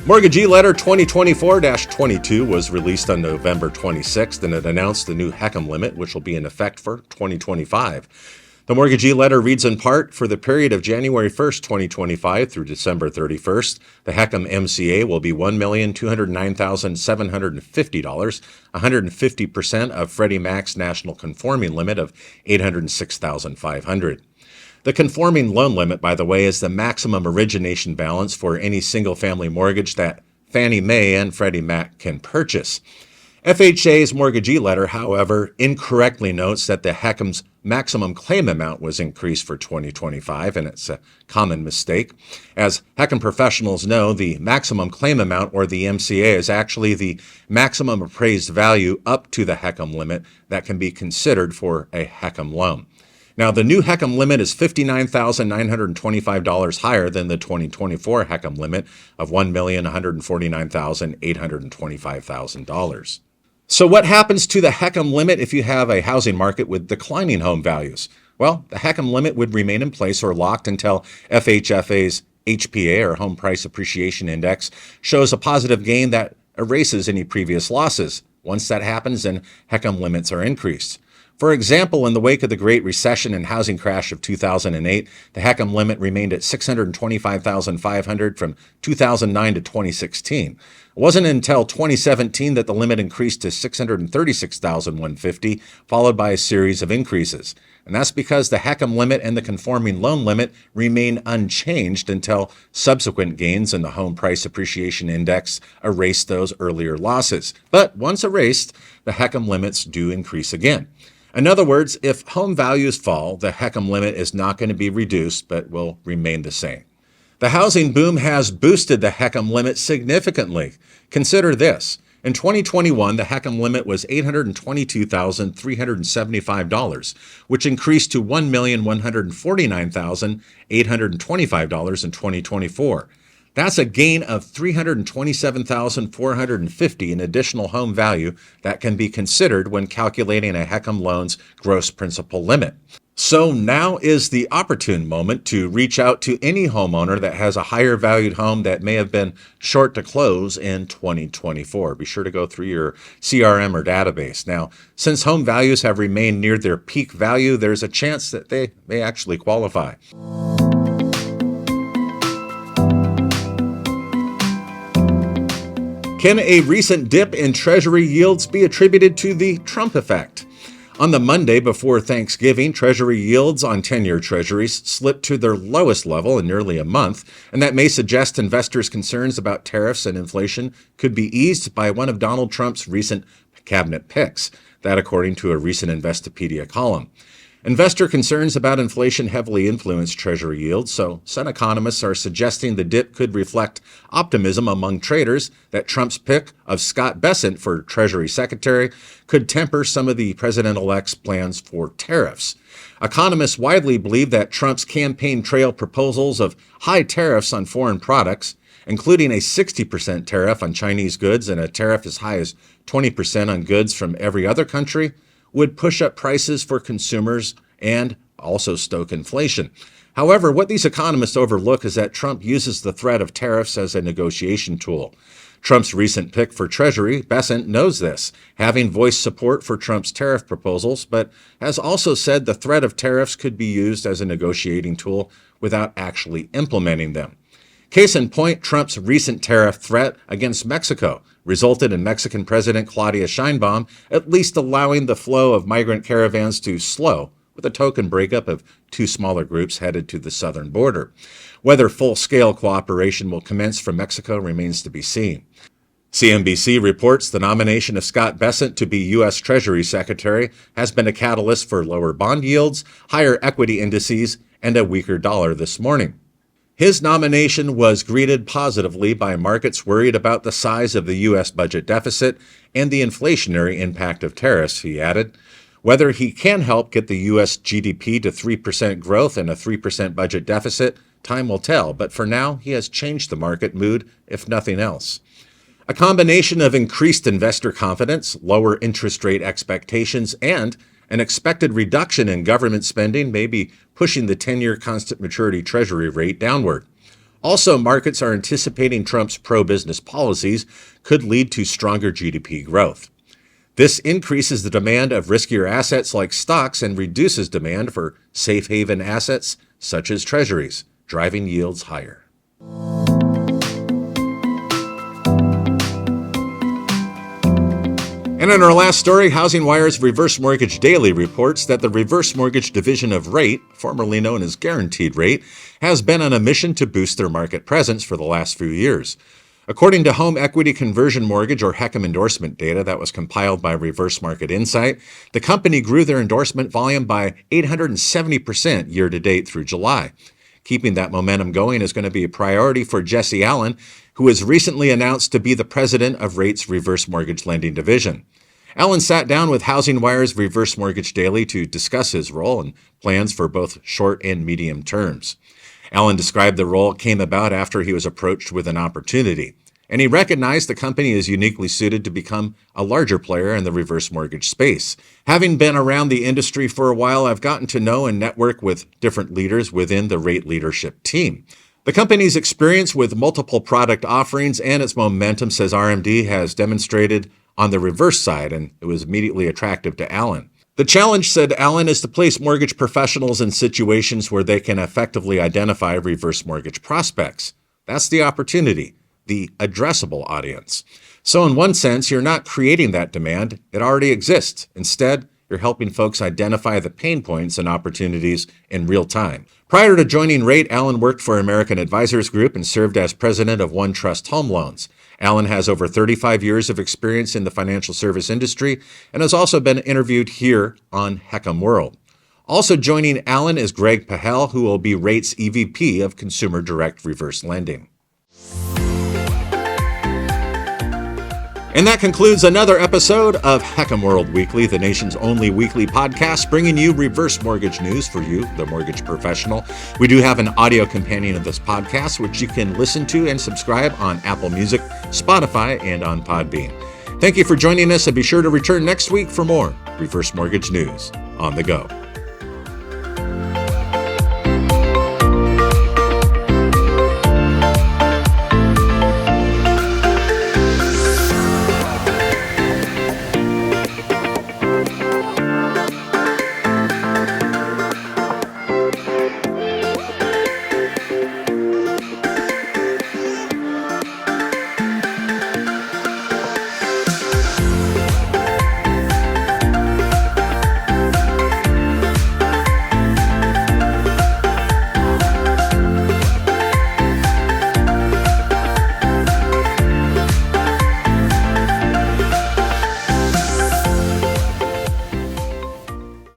Mortgagee Letter 2024-22 was released on November 26th, and it announced the new HECM limit, which will be in effect for 2025. The Mortgagee Letter reads in part, for the period of January 1st, 2025 through December 31st, the HECM MCA will be $1,209,750, 150% of Freddie Mac's national conforming limit of $806,500. The conforming loan limit, by the way, is the maximum origination balance for any single-family mortgage that Fannie Mae and Freddie Mac can purchase. FHA's Mortgagee Letter, however, incorrectly notes that the HECM's maximum claim amount was increased for 2025, and it's a common mistake. As HECM professionals know, the maximum claim amount, or the MCA, is actually the maximum appraised value up to the HECM limit that can be considered for a HECM loan. Now, the new HECM limit is $59,925 higher than the 2024 HECM limit of $1,149,825. So what happens to the HECM limit if you have a housing market with declining home values? Well, the HECM limit would remain in place or locked until FHFA's HPA, or Home Price Appreciation Index, shows a positive gain that erases any previous losses. Once that happens, then HECM limits are increased. For example, in the wake of the Great Recession and housing crash of 2008, the HECM limit remained at $625,500 from 2009 to 2016. It wasn't until 2017 that the limit increased to $636,150, followed by a series of increases. And that's because the HECM limit and the conforming loan limit remain unchanged until subsequent gains in the Home Price Appreciation Index erase those earlier losses. But once erased, the HECM limits do increase again. In other words, if home values fall, the HECM limit is not going to be reduced, but will remain the same. The housing boom has boosted the HECM limit significantly. Consider this. In 2021, the HECM limit was $822,375, which increased to $1,149,825 in 2024. That's a gain of $327,450 in additional home value that can be considered when calculating a HECM loan's gross principal limit. So now is the opportune moment to reach out to any homeowner that has a higher valued home that may have been short to close in 2024. Be sure to go through your CRM or database. Now, since home values have remained near their peak value, there's a chance that they may actually qualify. Can a recent dip in Treasury yields be attributed to the Trump effect? On the Monday before Thanksgiving, Treasury yields on 10-year Treasuries slipped to their lowest level in nearly a month, and that may suggest investors' concerns about tariffs and inflation could be eased by one of Donald Trump's recent cabinet picks. That according to a recent Investopedia column. Investor concerns about inflation heavily influenced Treasury yields, so some economists are suggesting the dip could reflect optimism among traders that Trump's pick of Scott Bessent for Treasury Secretary could temper some of the president-elect's plans for tariffs. Economists widely believe that Trump's campaign trail proposals of high tariffs on foreign products, including a 60% tariff on Chinese goods and a tariff as high as 20% on goods from every other country, would push up prices for consumers and also stoke inflation. However, what these economists overlook is that Trump uses the threat of tariffs as a negotiation tool. Trump's recent pick for Treasury, Bessent, knows this, having voiced support for Trump's tariff proposals, but has also said the threat of tariffs could be used as a negotiating tool without actually implementing them. Case in point, Trump's recent tariff threat against Mexico resulted in Mexican President Claudia Sheinbaum at least allowing the flow of migrant caravans to slow, with a token breakup of two smaller groups headed to the southern border. Whether full-scale cooperation will commence from Mexico remains to be seen. CNBC reports the nomination of Scott Bessent to be U.S. Treasury Secretary has been a catalyst for lower bond yields, higher equity indices, and a weaker dollar this morning. His nomination was greeted positively by markets worried about the size of the U.S. budget deficit and the inflationary impact of tariffs, he added. Whether he can help get the U.S. GDP to 3% growth and a 3% budget deficit, time will tell, but for now, he has changed the market mood, if nothing else. A combination of increased investor confidence, lower interest rate expectations, and an expected reduction in government spending may be pushing the 10-year constant maturity Treasury rate downward. Also, markets are anticipating Trump's pro-business policies could lead to stronger GDP growth. This increases the demand of riskier assets like stocks and reduces demand for safe haven assets such as Treasuries, driving yields higher. And in our last story, Housing Wire's Reverse Mortgage Daily reports that the reverse mortgage division of Rate, formerly known as Guaranteed Rate, has been on a mission to boost their market presence for the last few years. According to Home Equity Conversion Mortgage or HECM endorsement data that was compiled by Reverse Market Insight, the company grew their endorsement volume by 870% year-to-date through July. Keeping that momentum going is going to be a priority for Jesse Allen, who was recently announced to be the president of Rate's Reverse Mortgage Lending Division. Allen sat down with Housing Wire's Reverse Mortgage Daily to discuss his role and plans for both short and medium terms. Allen described the role came about after he was approached with an opportunity, and he recognized the company is uniquely suited to become a larger player in the reverse mortgage space. Having been around the industry for a while, I've gotten to know and network with different leaders within the Rate leadership team. The company's experience with multiple product offerings and its momentum, says RMD, has demonstrated on the reverse side, and it was immediately attractive to Allen. The challenge, said Allen, is to place mortgage professionals in situations where they can effectively identify reverse mortgage prospects. That's the opportunity, the addressable audience. So in one sense, you're not creating that demand. It already exists. Instead, you're helping folks identify the pain points and opportunities in real time. Prior to joining Rate, Allen worked for American Advisors Group and served as president of OneTrust Home Loans. Allen has over 35 years of experience in the financial service industry and has also been interviewed here on HECMWorld. Also joining Allen is Greg Pahel, who will be Rate's EVP of Consumer Direct Reverse Lending. And that concludes another episode of HECMWorld Weekly, the nation's only weekly podcast, bringing you reverse mortgage news for you, the mortgage professional. We do have an audio companion of this podcast, which you can listen to and subscribe on Apple Music, Spotify, and on Podbean. Thank you for joining us, and be sure to return next week for more reverse mortgage news on the go.